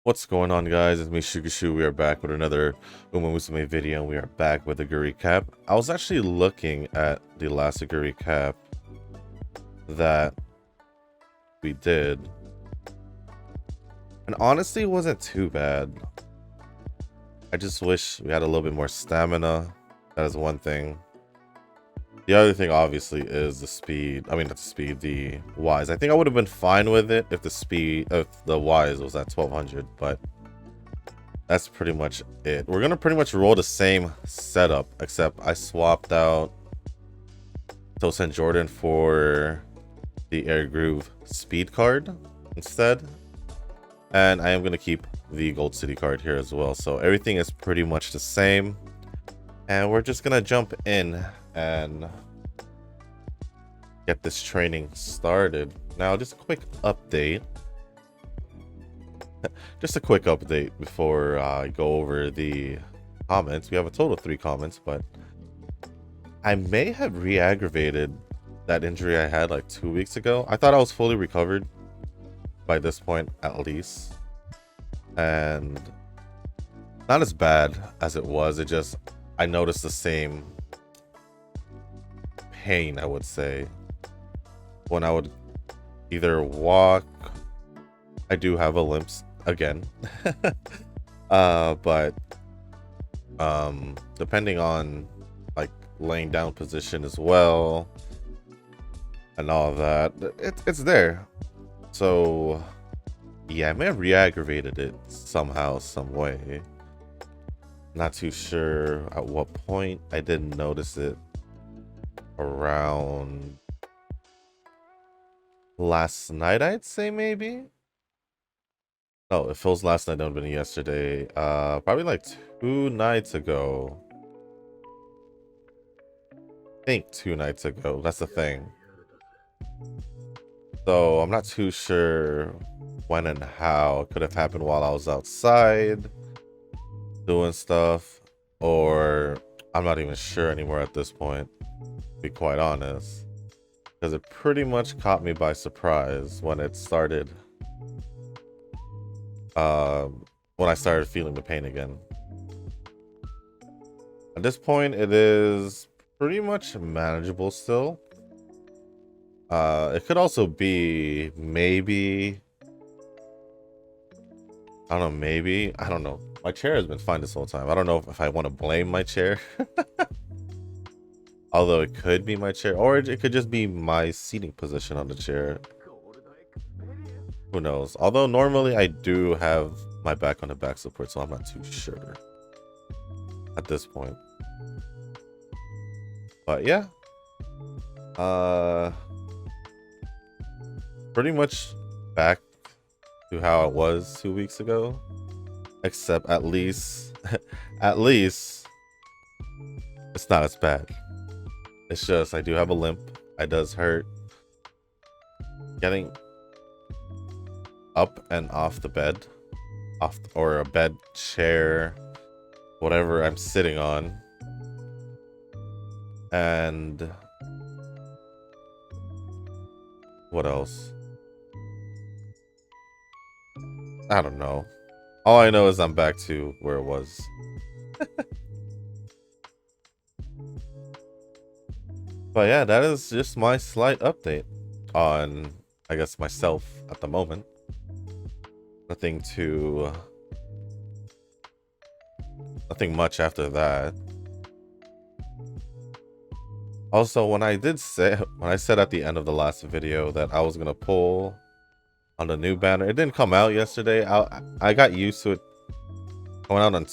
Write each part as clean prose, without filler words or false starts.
What's going on, guys? It's me, Shukushu. We are back with another Musume video, and we are back with Oguri Cap. I was actually looking at the last Oguri Cap that we did, and honestly, it wasn't too bad. I just wish we had a little bit more stamina. That is one thing. The other thing, obviously, is the speed. I mean, not the speed, the Ys. I think I would have been fine with it if the speed of the Ys was at 1200, but that's pretty much it. We're gonna pretty much roll the same setup, except I swapped out Tosin Jordan for the Air Groove speed card instead, and I am gonna keep the Gold City card here as well. So everything is pretty much the same, and we're just gonna jump in and get this training started. Now, just a quick update. Just a quick update before I go over the comments. We have a total of 3 comments, but I may have re-aggravated that injury I had like 2 weeks ago. I thought I was fully recovered by this point, at least. And not as bad as it was. It just, I noticed the same pain, I would say, when I would either walk. I do have a limp again. But depending on like laying down position as well and all of that, it's there. So yeah, I may have re-aggravated it somehow, some way. Not too sure at what point. I didn't notice it around last night, I'd say, maybe. No, if it was last night, that would have been yesterday. Probably like 2 nights ago. I think 2 nights ago. That's the thing. So I'm not too sure when and how. It could have happened while I was outside doing stuff, or I'm not even sure anymore at this point, to be quite honest, because it pretty much caught me by surprise when it started. When I started feeling the pain again. At this point, it is pretty much manageable still. It could also be maybe, I don't know, maybe, I don't know. My chair has been fine this whole time. I don't know if I want to blame my chair. Although it could be my chair, or it could just be my seating position on the chair. Who knows? Although normally I do have my back on the back support, so I'm not too sure at this point. But yeah. Pretty much back to how it was 2 weeks ago. Except at least it's not as bad. It's just I do have a limp. It does hurt getting up and off the bed, or a bed, chair, whatever I'm sitting on. And what else? I don't know. All I know is I'm back to where it was. But yeah, that is just my slight update on, I guess, myself at the moment. Nothing much after that. Also, when I said at the end of the last video that I was gonna pull on the new banner, it didn't come out yesterday. I got used to it coming out on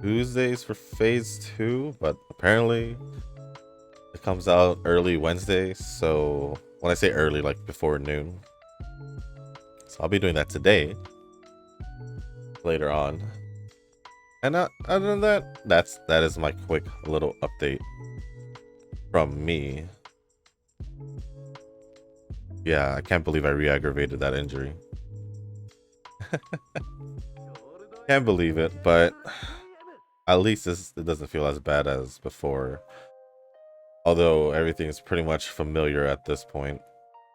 Tuesdays for phase 2, but apparently it comes out early Wednesday. So when I say early, like before noon. So I'll be doing that today, later on. And other than that, that is my quick little update from me. Yeah, I can't believe I re-aggravated that injury. Can't believe it, but at least it doesn't feel as bad as before. Although everything is pretty much familiar at this point.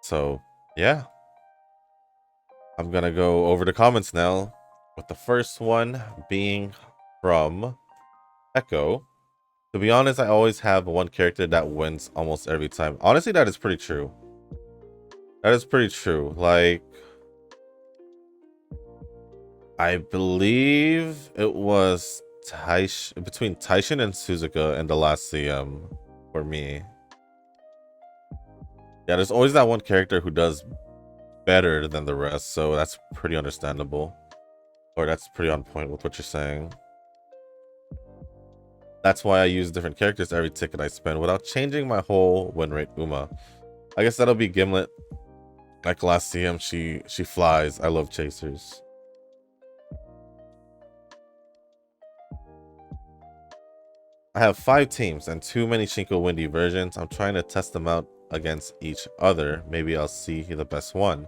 So, yeah. I'm gonna go over the comments now, with the first one being from Echo. To be honest, I always have one character that wins almost every time. Honestly, that is pretty true. That is pretty true. Like, I believe it was between Taishin and Suzuka in the last CM for me. Yeah, there's always that one character who does better than the rest, so that's pretty understandable. Or that's pretty on point with what you're saying. That's why I use different characters every ticket I spend without changing my whole win rate Uma. I guess that'll be Gimlet. Like last CM, she flies. I love chasers. I have 5 teams and too many Shinko Windy versions. I'm trying to test them out against each other. Maybe I'll see the best one.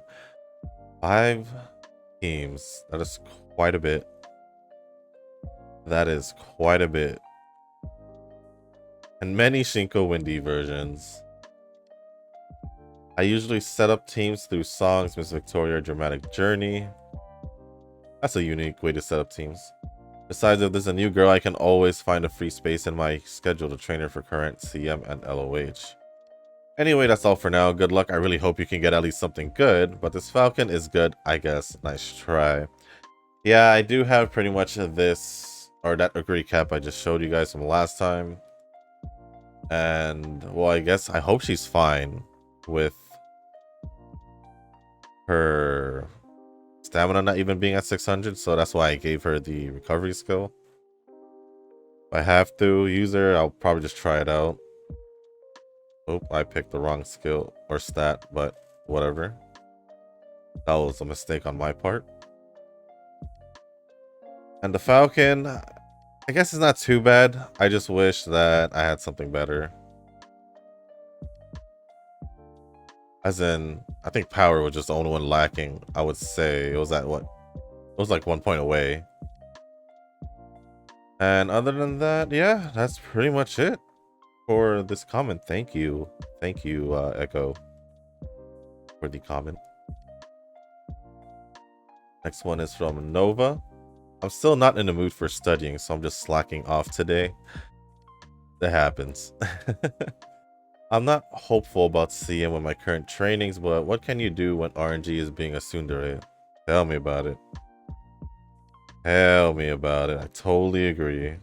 5 teams. That is quite a bit. That is quite a bit. And many Shinko Windy versions. I usually set up teams through songs, Miss Victoria, Dramatic Journey. That's a unique way to set up teams. Besides, if there's a new girl, I can always find a free space in my schedule to train her for current CM and LOH. Anyway, that's all for now. Good luck. I really hope you can get at least something good, but this Falcon is good, I guess. Nice try. Yeah, I do have pretty much this, or that Oguri Cap I just showed you guys from last time. And, well, I hope she's fine with her stamina not even being at 600, so that's why I gave her the recovery skill. If I have to use her, I'll probably just try it out. Oh, I picked the wrong skill or stat, but whatever. That was a mistake on my part. And the Falcon, I guess it's not too bad. I just wish that I had something better. As in, I think power was just the only one lacking. I would say it was at what? It was like 1 point away. And other than that, yeah, that's pretty much it for this comment. Thank you, Echo, for the comment. Next one is from Nova. I'm still not in the mood for studying, so I'm just slacking off today. That happens. I'm not hopeful about CM with my current trainings, but what can you do when RNG is being a tsundere? Tell me about it. Tell me about it. I totally agree.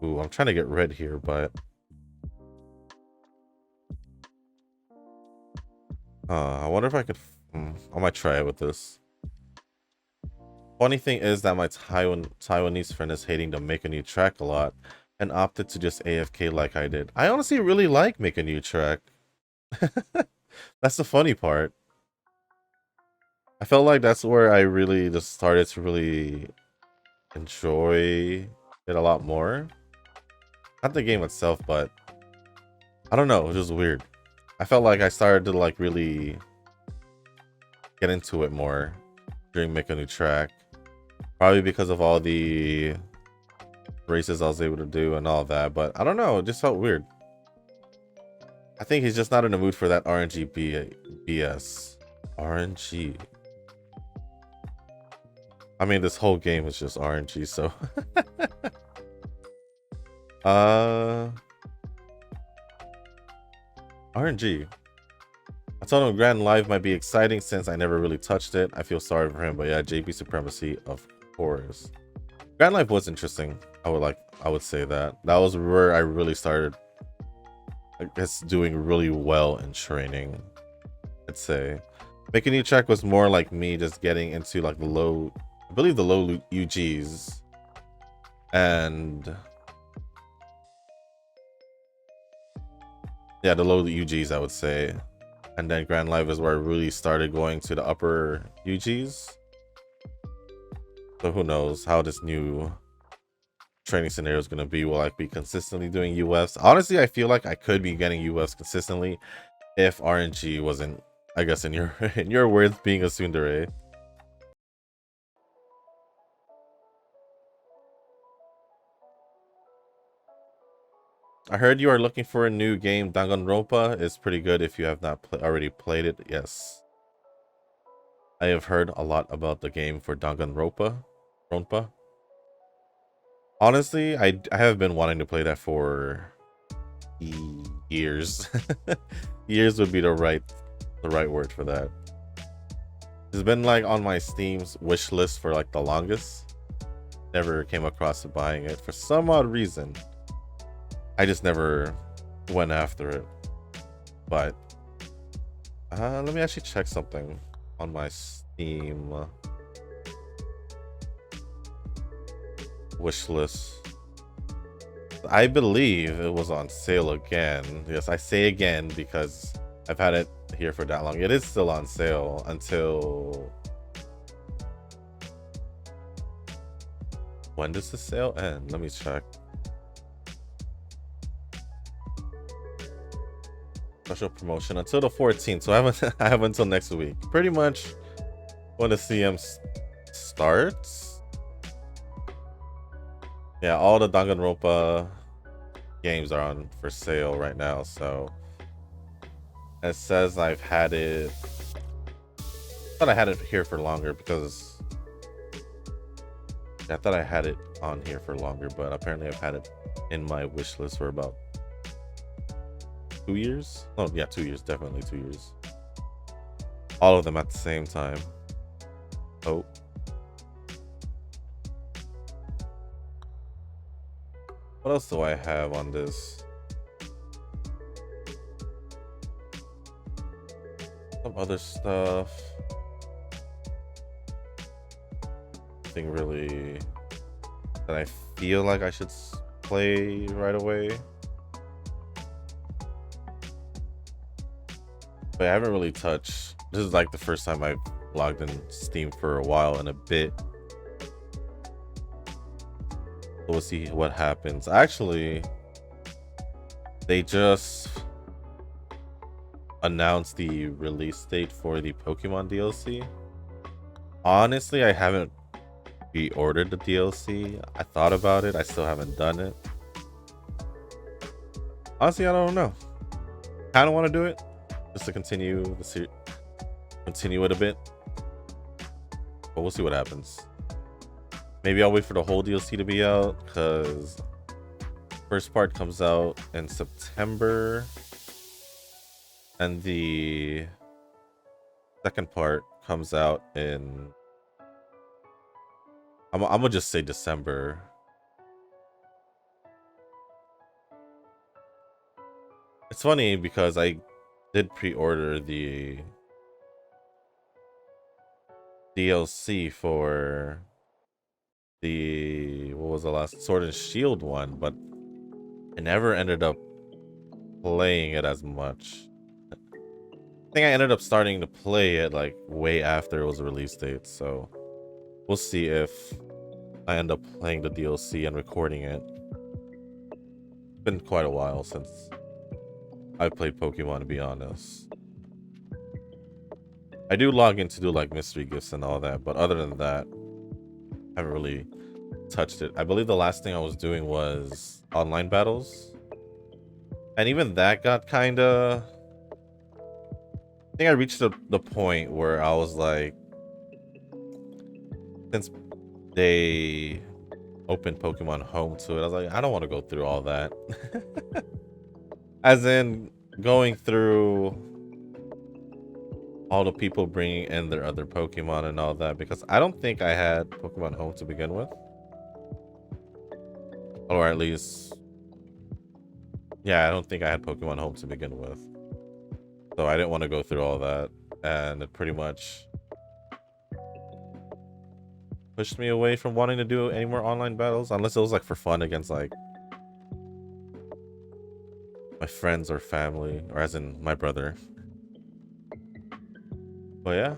Ooh, I'm trying to get red here, but I wonder if I could. I might try it with this. Funny thing is that my Taiwanese friend is hating to make a new track a lot and opted to just AFK like I did. I honestly really like make a new track. That's the funny part. I felt like that's where I really just started to really enjoy it a lot more. Not the game itself, but I don't know, it was just weird. I felt like I started to like really get into it more during Make a New Track. Probably because of all the races I was able to do and all that, but I don't know, it just felt weird. I think he's just not in the mood for that RNG BS. RNG. I mean, this whole game is just RNG, so. RNG. I told him Grand Live might be exciting since I never really touched it. I feel sorry for him, but yeah, JP Supremacy, of course. Grand Life was interesting. I would say that. That was where I really started, I guess, doing really well in training, I'd say. Making New Track was more like me just getting into like the low, I believe the low UGs. And yeah, the low UGs, I would say. And then Grand Live is where I really started going to the upper UGs. So who knows how this new training scenario is going to be. Will I be consistently doing UFs? Honestly, I feel like I could be getting UFs consistently if RNG wasn't, I guess, in your in your words, being a tsundere. I heard you are looking for a new game. Danganronpa is pretty good if you have not already played it. Yes. I have heard a lot about the game for Danganronpa. Ronpa. Honestly, I have been wanting to play that for years. Years would be the right word for that. It's been like on my Steam's wish list for like the longest. Never came across to buying it for some odd reason. I just never went after it. But let me actually check something on my Steam wish list. I believe it was on sale again. Yes, I say again because I've had it here for that long. It is still on sale until... When does the sale end? Let me check. Special promotion until the 14th. So I have until next week. Pretty much when the CM starts. Yeah, all the Danganronpa games are on for sale right now. So it says I've had it. I thought I had it here for longer because I thought I had it on here for longer, but apparently I've had it in my wish list for about 2 years. Oh yeah, 2 years, definitely 2 years. All of them at the same time. Oh. What else do I have on this? Some other stuff. Nothing really that I feel like I should play right away. But I haven't really touched. This is like the first time I've logged in Steam for a while in a bit. So we'll see what happens. Actually, they just announced the release date for the Pokemon DLC. Honestly, I haven't pre-ordered the DLC. I thought about it. I still haven't done it. Honestly, I don't know. Kind of want to do it just to continue the continue it a bit. But we'll see what happens. Maybe I'll wait for the whole DLC to be out because first part comes out in September and the second part comes out in I'm gonna just say December. It's funny because I did pre-order the DLC for the what was the last Sword and Shield one, but I never ended up playing it as much. I think I ended up starting to play it like way after it was a release date, so we'll see if I end up playing the DLC and recording it. It's been quite a while since I played Pokemon, to be honest. I do log in to do like mystery gifts and all that, but other than that, I haven't really touched it. I believe the last thing I was doing was online battles. And even that got kind of... I think I reached the point where I was like... Since they opened Pokemon Home to it, I was like, I don't want to go through all that. As in, going through all the people bringing in their other Pokemon and all that, because I don't think I had Pokemon Home to begin with. Or at least, yeah, I don't think I had Pokemon Home to begin with. So I didn't want to go through all that, and it pretty much pushed me away from wanting to do any more online battles, unless it was like for fun against like my friends or family, or as in my brother. But yeah.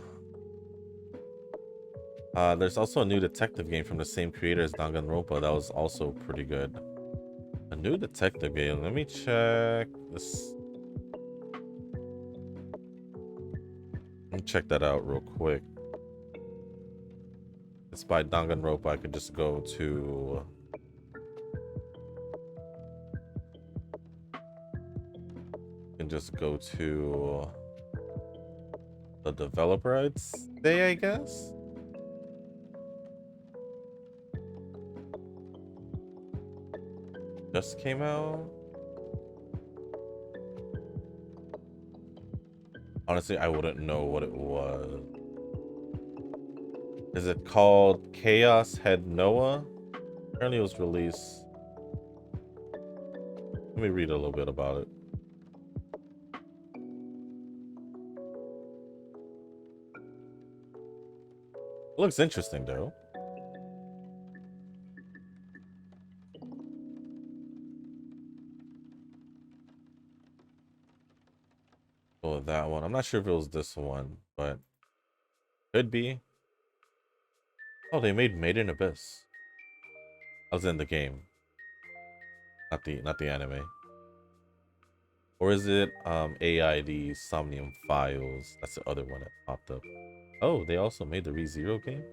There's also a new detective game from the same creator as Danganronpa that was also pretty good. A new detective game. Let me check this. Let me check that out real quick. It's by Danganronpa. I could just go to can just go to the developer, I'd say, I guess. Just came out. Honestly, I wouldn't know what it was. Is it called Chaos Head Noah? Apparently it was released. Let me read a little bit about it. It looks interesting though. Oh, that one. I'm not sure if it was this one, but could be. Oh, they made Made in Abyss. I was in the game. Not the anime. Or is it AID Somnium Files? That's the other one that popped up. Oh, they also made the ReZero game?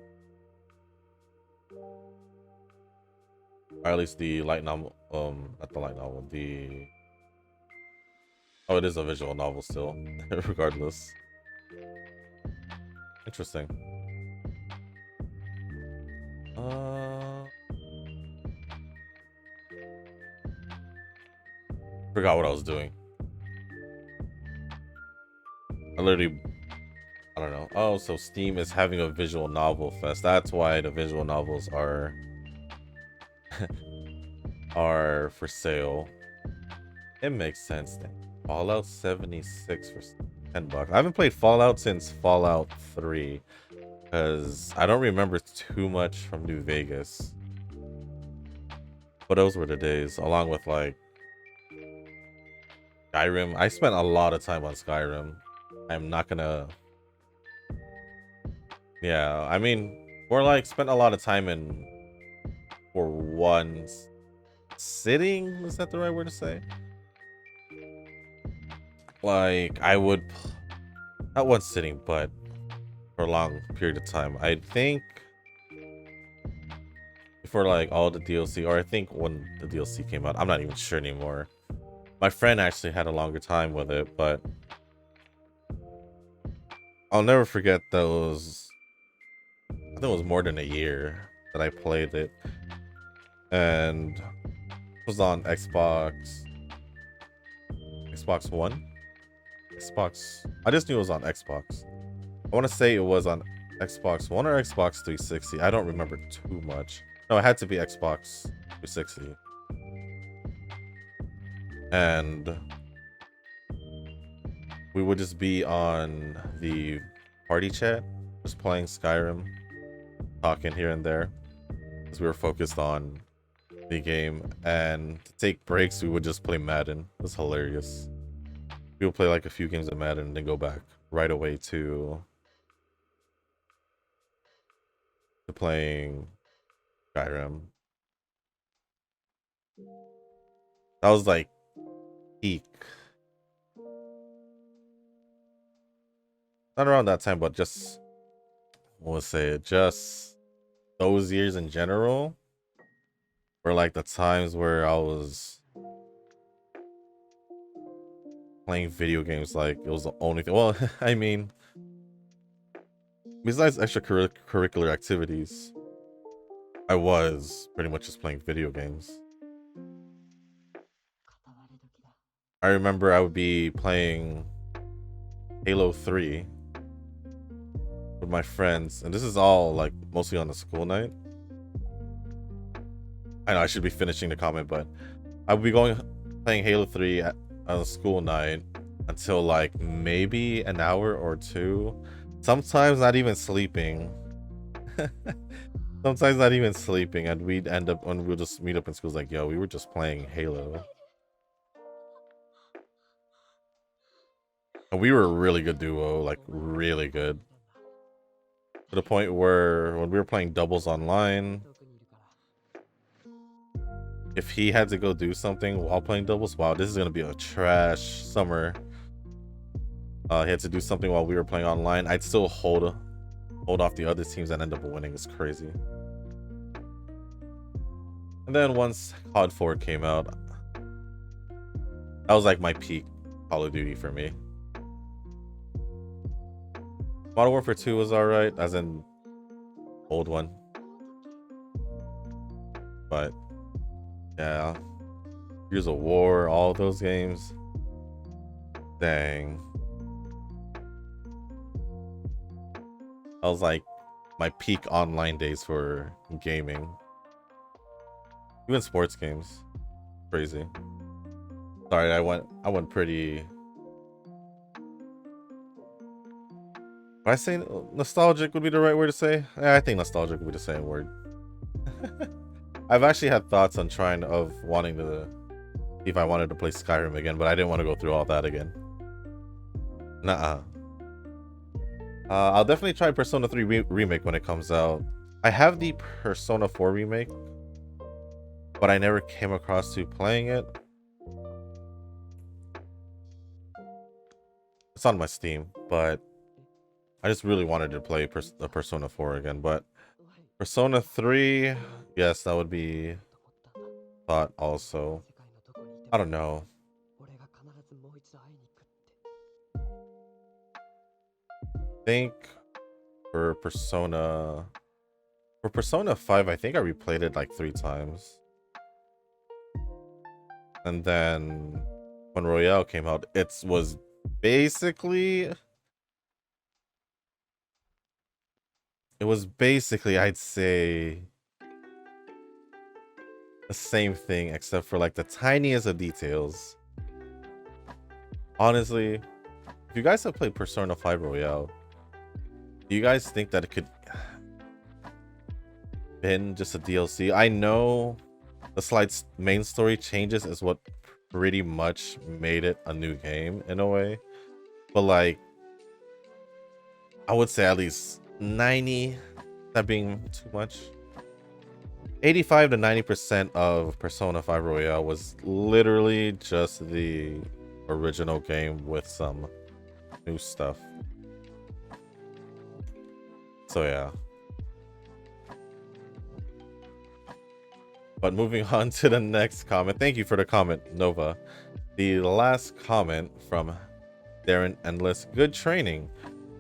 Or at least the light novel, not the light novel, the... Oh, it is a visual novel still, regardless. Interesting. Forgot what I was doing. I literally, I don't know. Oh, so Steam is having a visual novel fest. That's why the visual novels are are for sale. It makes sense then. Fallout 76 for $10. I haven't played Fallout since Fallout 3 because I don't remember too much from New Vegas. But those were the days, along with like Skyrim. I spent a lot of time on Skyrim. I'm not gonna. Yeah, I mean, more like spent a lot of time in for one sitting. Is that the right word to say? Like I would, not one sitting, but for a long period of time. I think for like all the DLC, or I think when the DLC came out, I'm not even sure anymore. My friend actually had a longer time with it, but I'll never forget those. I think it was more than a year that I played it, and it was on Xbox One. I just knew it was on Xbox. I want to say it was on Xbox One or Xbox 360. I don't remember too much. No, it had to be Xbox 360. And we would just be on the party chat, just playing Skyrim, talking here and there, because we were focused on the game. And to take breaks, we would just play Madden. It was hilarious. We would play like a few games of Madden and then go back right away to playing Skyrim. That was like peak. Not around that time, but just, we'll say it, just those years in general were like the times where I was playing video games like it was the only thing. Well, I mean, besides extracurricular activities, I was pretty much just playing video games. I remember I would be playing Halo 3 with my friends, and this is all like mostly on the school night. I know I should be finishing the comment, but I would be playing Halo 3 on a school night until like maybe an hour or two. Sometimes not even sleeping. Sometimes not even sleeping, and we'd end up when we'll just meet up in schools like, yo, we were just playing Halo. And we were a really good duo, like really good. To the point where when we were playing doubles online, if he had to go do something while playing doubles, wow, this is gonna be a trash summer. He had to do something while we were playing online. I'd still hold off the other teams and end up winning. It's crazy. And then once COD 4 came out, that was like my peak. Call of Duty for me. Modern Warfare 2 was alright, as in old one. But yeah. Gears of War, all those games. Dang. That was like my peak online days for gaming. Even sports games. Crazy. Sorry, I went pretty. Would I say nostalgic would be the right word to say? I think nostalgic would be the same word. I've actually had thoughts on wanting to see if I wanted to play Skyrim again, but I didn't want to go through all that again. Nuh-uh. I'll definitely try Persona 3 Remake when it comes out. I have the Persona 4 Remake, but I never came across to playing it. It's on my Steam, but I just really wanted to play the Persona 4 again. But Persona 3, yes, that would be thought also. I don't know. I think for Persona 5, I think I replayed it like 3 times. And then when Royale came out, it was basically I'd say the same thing, except for like the tiniest of details. Honestly, if you guys have played Persona 5 Royale, do you guys think that it could been just a DLC? I know the slight main story changes is what pretty much made it a new game in a way, but like I would say at least 90, that being too much, 85 to 90% of Persona 5 Royale was literally just the original game with some new stuff. So yeah. But moving on to the next comment. Thank you for the comment, Nova. The last comment from Darren Endless. Good training.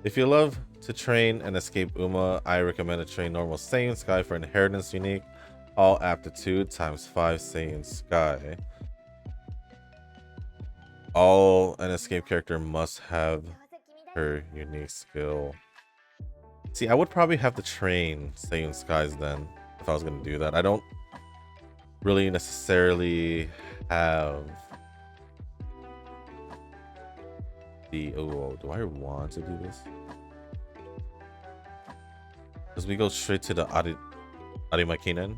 If you love to train and escape Uma, I recommend to train normal Saiyan Sky for inheritance unique. All aptitude times 5 Saiyan Sky. All an escape character must have her unique skill. See, I would probably have to train Saiyan Skies then if I was going to do that. I don't really necessarily have the... Oh, do I want to do this? Because we go straight to the Arimakinen.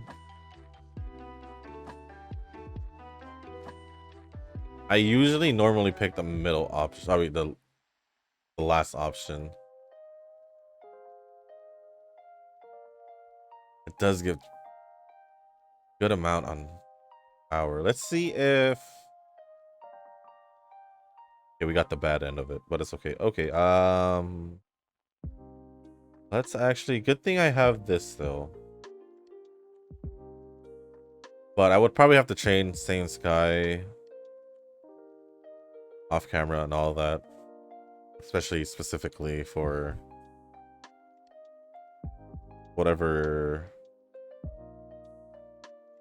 I usually normally pick the middle option. Sorry, the last option. It does give good amount on power. Let's see if... Okay, we got the bad end of it, but it's okay. Okay, let's actually... Good thing I have this, though. But I would probably have to train Saiyan Sky off camera and all that. Especially specifically for whatever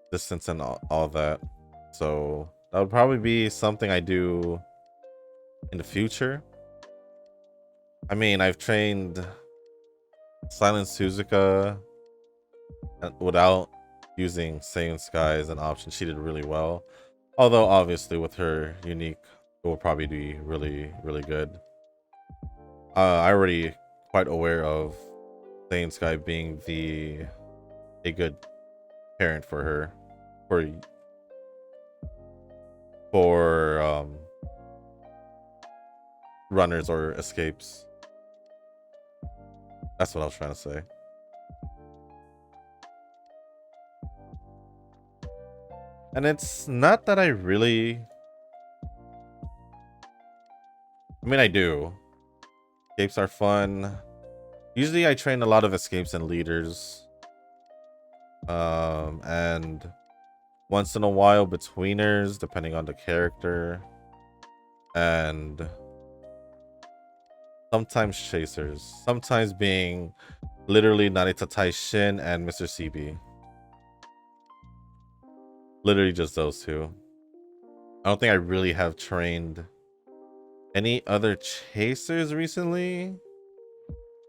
distance and all that. So that would probably be something I do in the future. I mean, I've trained Silent Suzuka without using Saiyan Sky as an option. She did really well. Although obviously with her unique, it will probably be really, really good. I already quite aware of Saiyan Sky being a good parent for her for runners or escapes. That's what I was trying to say. And it's not that I really... I mean, I do. Escapes are fun. Usually I train a lot of escapes and leaders. And once in a while betweeners, depending on the character. and sometimes chasers. Sometimes being literally Narita Taishin and Mr. CB. Literally just those two. I don't think I really have trained any other chasers recently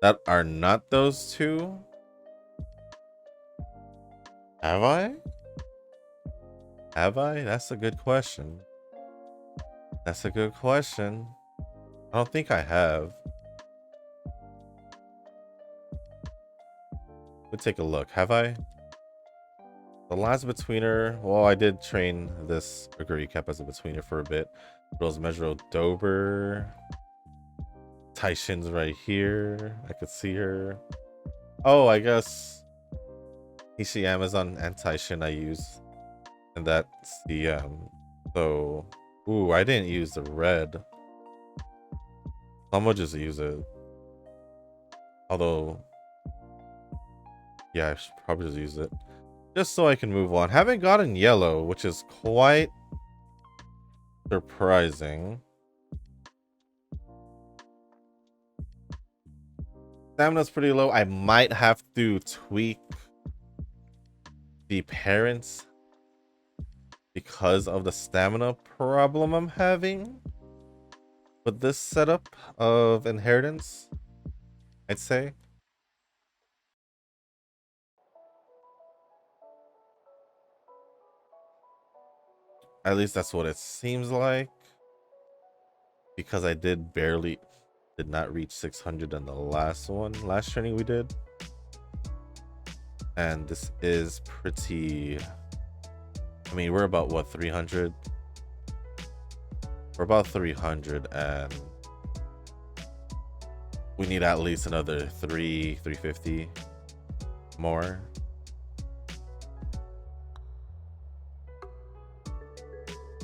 that are not those two. Have I? Have I? That's a good question. That's a good question. I don't think I have. Let's take a look. Have I? The last betweener. Well, I did train this Oguri Cap as a betweener for a bit. It was Measure Dober. Taishin's right here. I could see her. Oh, I guess Nishi Amazon and Taishin I use. And that's the so ooh, I didn't use the red. I'm gonna just use it. Although yeah, I should probably just use it. Just so I can move on. Haven't gotten yellow, which is quite surprising. Stamina's pretty low. I might have to tweak the parents because of the stamina problem I'm having. But this setup of inheritance, I'd say. At least that's what it seems like. Because I did not reach 600 in the last training we did. And this is pretty, I mean, we're about what, 300? We're about 300 and we need at least another 350 more.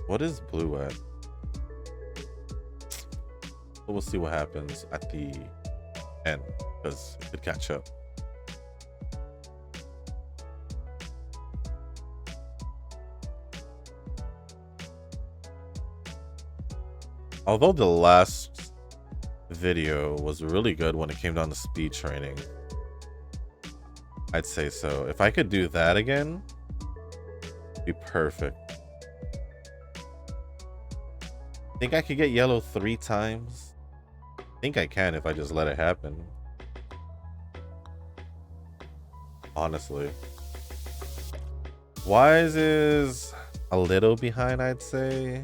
What is blue at? So we'll see what happens at the end because it could catch up. Although the last video was really good when it came down to speed training, I'd say so. If I could do that again, it'd be perfect. Think I could get yellow 3 times? I think I can if I just let it happen. Honestly. Wise is a little behind, I'd say.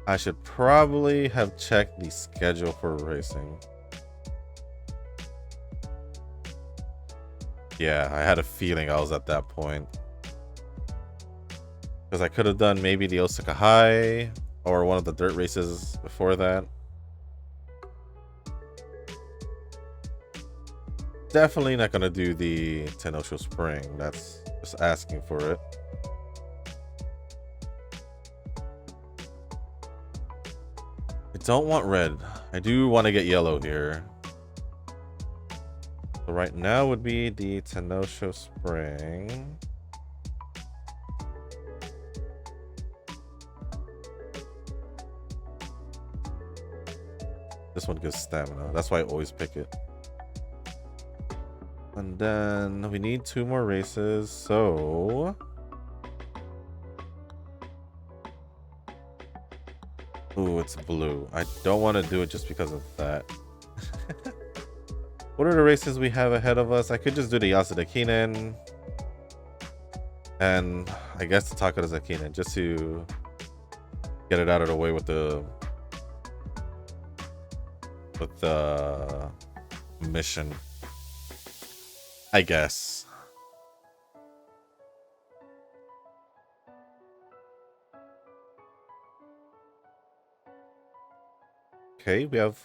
I should probably have checked the schedule for racing. Yeah, I had a feeling I was at that point. Because I could have done maybe the Osaka High or one of the dirt races before that. Definitely not going to do the Tenosho Spring. That's just asking for it. I don't want red. I do want to get yellow here. So right now would be the Tenosho Spring. This one gives stamina. That's why I always pick it. And then we need 2 more races, so ooh, it's blue. I don't want to do it just because of that. What are the races we have ahead of us? I could just do the Yasuda Kinen and I guess the Takaraza Kinen just to get it out of the way with the mission, I guess. Okay, we have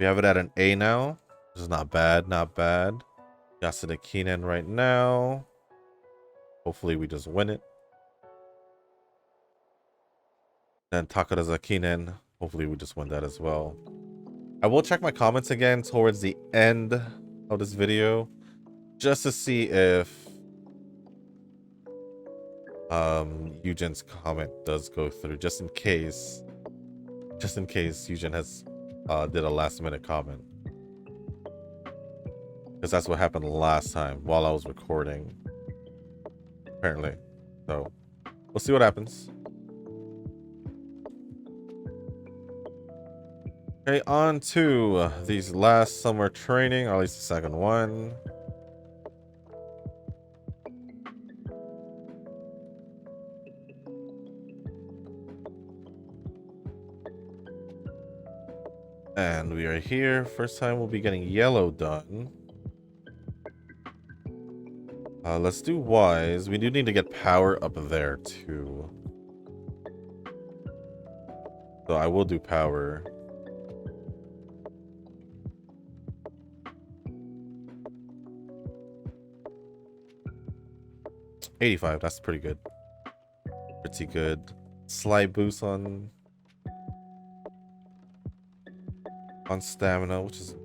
it at an A now. This is not bad, not bad. Yasuda Kinen right now. Hopefully we just win it. Then Takaraza Kinen. Hopefully we just win that as well. I will check my comments again towards the end of this video just to see if Eugen's comment does go through, just in case just in case Eugen has did a last minute comment, because that's what happened last time while I was recording, apparently. So we'll see what happens. Okay, on to these last summer training, or at least the second one. And we are here. First time we'll be getting yellow done. Let's do wise. We do need to get power up there too. So I will do power. $85, that's pretty good. Pretty good. Slight boost on stamina, which is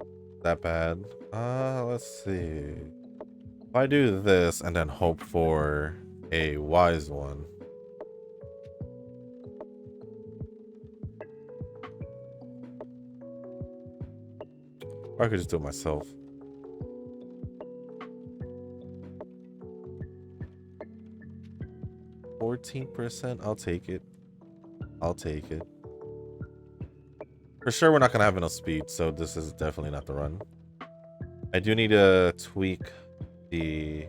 that bad. Let's see. If I do this and then hope for a wise one. Or I could just do it myself. %, I'll take it. I'll take it. For sure, we're not going to have enough speed, so this is definitely not the run. I do need to tweak the...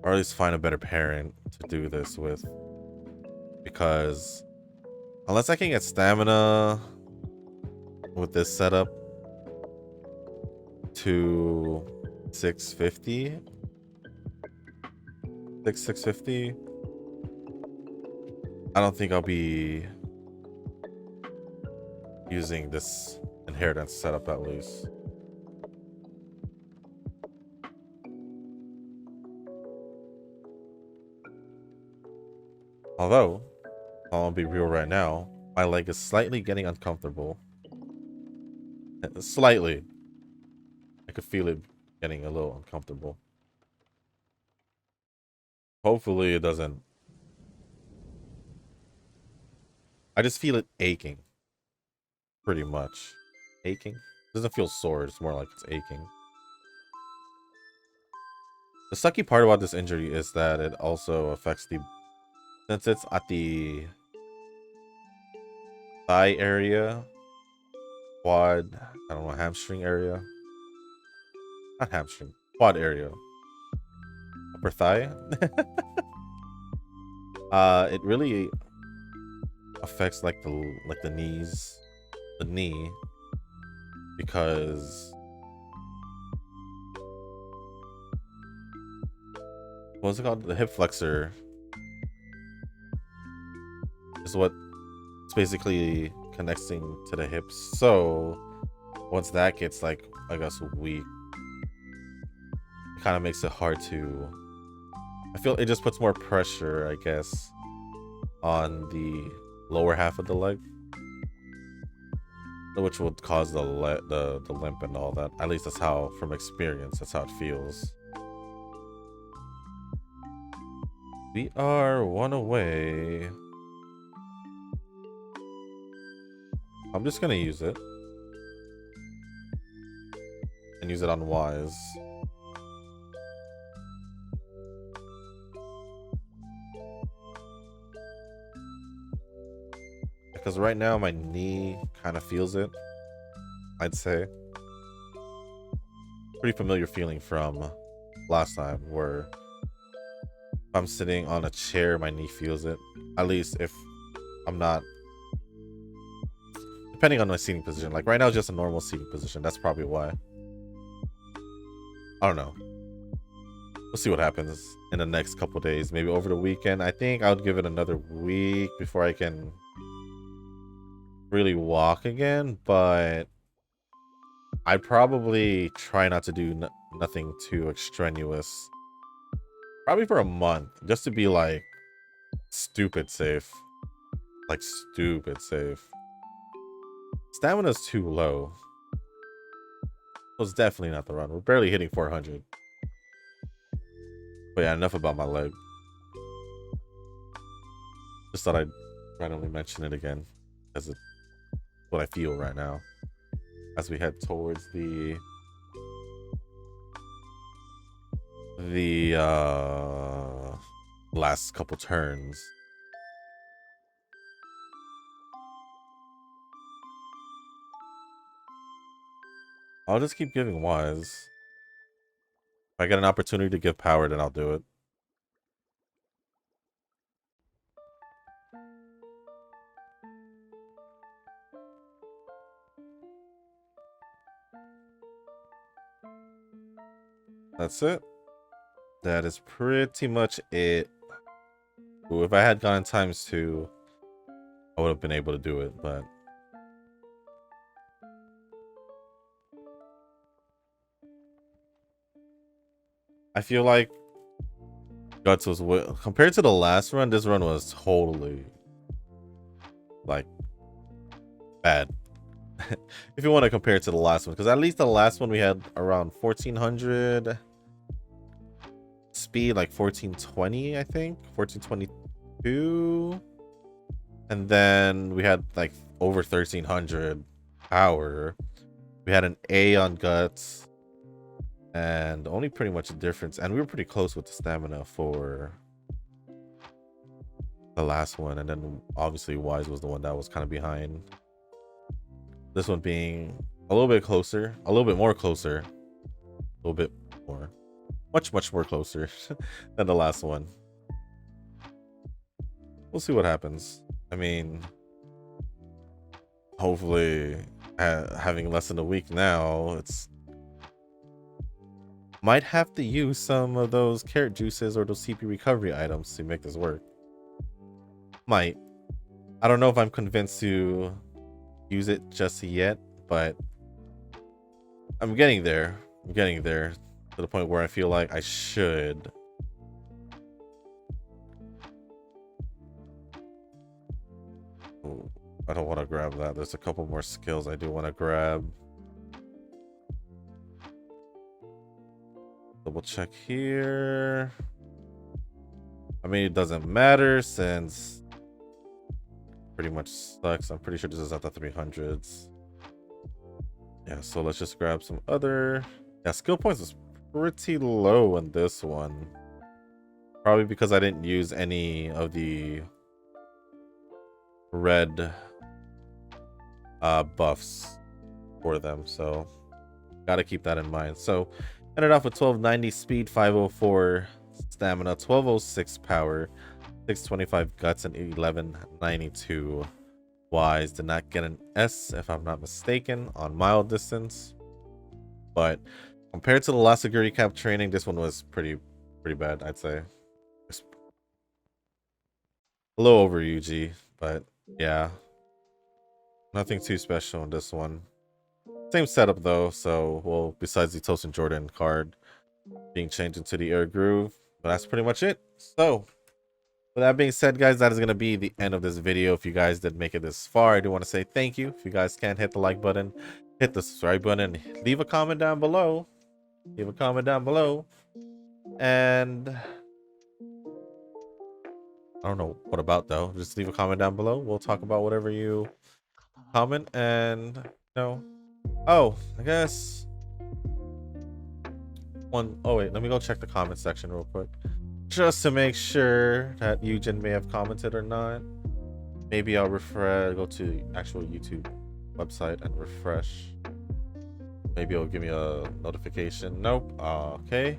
or at least find a better parent to do this with. Because unless I can get stamina with this setup to 650... 650... I don't think I'll be using this inheritance setup at least. Although, I'll be real right now, my leg is slightly getting uncomfortable. Slightly. I could feel it getting a little uncomfortable. Hopefully it doesn't. I just feel it aching. Pretty much. Aching? It doesn't feel sore, it's more like it's aching. The sucky part about this injury is that it also affects the... since it's at the thigh area, quad, I don't know, hamstring area. Not hamstring, quad area. Upper thigh. It really affects like the knees, the knee, because what's it called? The hip flexor is what it's basically connecting to the hips. So once that gets like, I guess, weak, it kind of makes it hard to... I feel it just puts more pressure, I guess, on the lower half of the leg, which would cause the limp and all that. At least that's how, from experience, that's how it feels. We are one away. I'm just gonna use it. And use it on wise. Because right now my knee kind of feels it, I'd say. Pretty familiar feeling from last time, where if I'm sitting on a chair, my knee feels it. At least if I'm not... depending on my seating position. Like right now, just a normal seating position. That's probably why. I don't know. We'll see what happens in the next couple days. Maybe over the weekend. I think I would give it another week before I can really walk again, but I'd probably try not to do nothing too extraneous. Probably for a month, just to be like stupid safe. Like stupid safe. Stamina's too low. So it's definitely not the run. We're barely hitting 400. But yeah, enough about my leg. Just thought I'd randomly mention it again, as it what I feel right now as we head towards the last couple turns. I'll just keep giving wise. If I get an opportunity to give power, then I'll do it. That's it. That is pretty much it. Ooh, if I had gone ×2, I would have been able to do it, but I feel like Guts was compared to the last run, this run was totally like bad. If you want to compare it to the last one, because at least the last one we had around 1400 speed, like 1420, I think 1422, and then we had like over 1300 power. We had an A on Guts, and only pretty much a difference, and we were pretty close with the stamina for the last one, and then obviously Wise was the one that was kind of behind. This one being a little bit closer, a little bit more closer, a little bit more, much more closer than the last one. We'll see what happens. I mean, hopefully having less than a week now, it's might have to use some of those carrot juices or those CP recovery items to make this work. Might. I don't know if I'm convinced to use it just yet, but I'm getting there. I'm getting there to the point where I feel like I should. Ooh, I don't want to grab that. There's a couple more skills I do want to grab. Double check here. I mean, it doesn't matter since pretty much sucks. I'm pretty sure this is at the 300s. Yeah, so let's just grab some other. Yeah, skill points is pretty low in this one. Probably because I didn't use any of the red buffs for them, so gotta keep that in mind. So ended off with 1290 speed, 504 stamina, 1206 power, 625 guts, and 1192 wise. Did not get an S, if I'm not mistaken, on mile distance, but compared to the last Oguri Cap training, this one was pretty bad, I'd say. Just a little over UG, but yeah, nothing too special in this one. Same setup though, so well, besides the Tosin Jordan card being changed into the Air Groove, but that's pretty much it. So with that being said, guys, that is going to be the end of this video. If you guys did make it this far, I do want to say thank you. If you guys can, hit the like button, hit the subscribe button, leave a comment down below. Leave a comment down below. And I don't know what about though. Just leave a comment down below. We'll talk about whatever you comment. And oh, I guess oh wait, let me go check the comment section real quick, just to make sure that Eugen may have commented or not. Maybe I'll go to the actual YouTube website and refresh. Maybe it'll give me a notification. Nope. Okay.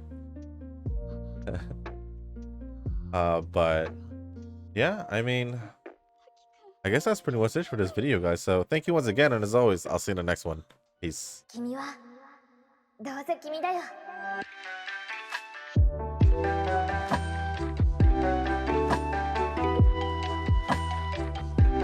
But yeah, I mean, I guess that's pretty much it for this video, guys. So thank you once again, and as always, I'll see you in the next one. Peace.